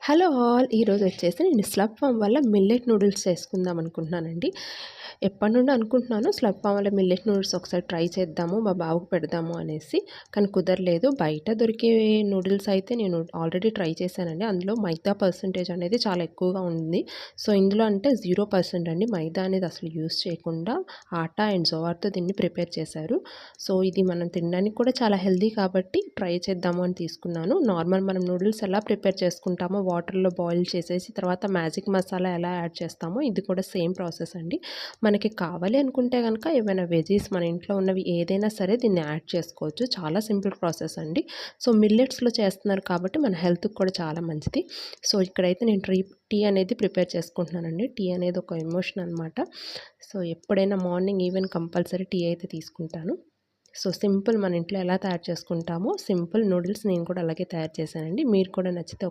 Hello all! ఈరోజు వచ్చేసి నేను స్లప్ ఫామ్ వల్ల మిల్లెట్ నూడిల్స్ చేసుకుందాం అనుకుంటున్నానండి. ఎప్పటినుండో అనుకుంటున్నాను స్లప్ ఫామ్ వల్ల మిల్లెట్ నూడిల్స్ ఒకసారి ట్రై చేద్దాము, మా బాబుకి పెడదాము అనేసి. కానీ కుదరలేదు. బయట దొరికే నూడిల్స్ అయితే నేను ఆల్రెడీ ట్రై చేశానండి. అందులో మైదా పర్సెంటేజ్ అనేది చాలా ఎక్కువగా ఉంది. సో, ఇందులో అంటే 0% అండి. మైదా అనేది అసలు యూజ్ చేయకుండా ఆటా అండ్ జోవార్తో దీన్ని ప్రిపేర్ చేశారు. సో, ఇది మనం తినడానికి కూడా చాలా హెల్తీ కాబట్టి ట్రై చేద్దాము అని తీసుకున్నాను. నార్మల్ మనం నూడిల్స్ ఎలా ప్రిపేర్ చేసుకుంటామో వాటర్‌లో బాయిల్ చేసేసి తర్వాత మ్యాజిక్ మసాలా ఎలా యాడ్ చేస్తామో ఇది కూడా సేమ్ ప్రాసెస్ అండి. మనకి కావాలి అనుకుంటే గనక ఏమైనా వెజీస్ మన ఇంట్లో ఉన్నవి ఏదైనా సరే దీన్ని యాడ్ చేసుకోవచ్చు. చాలా సింపుల్ ప్రాసెస్ అండి. సో, మిల్లెట్స్‌లో చేస్తున్నారు కాబట్టి మన హెల్త్‌కి కూడా చాలా మంచిది. సో, ఇక్కడైతే నేను టీ అనేది ప్రిపేర్ చేసుకుంటున్నానండి. టీ అనేది ఒక ఎమోషన్ అనమాట. సో, ఎప్పుడైనా మార్నింగ్ ఈవెన్ కంపల్సరీ టీ అయితే తీసుకుంటాను. సో, సింపుల్ మన ఇంట్లో ఎలా తయారు చేసుకుంటామో సింపుల్ నూడిల్స్ నేను కూడా అలాగే తయారు చేశానండి. మీరు కూడా నచ్చితే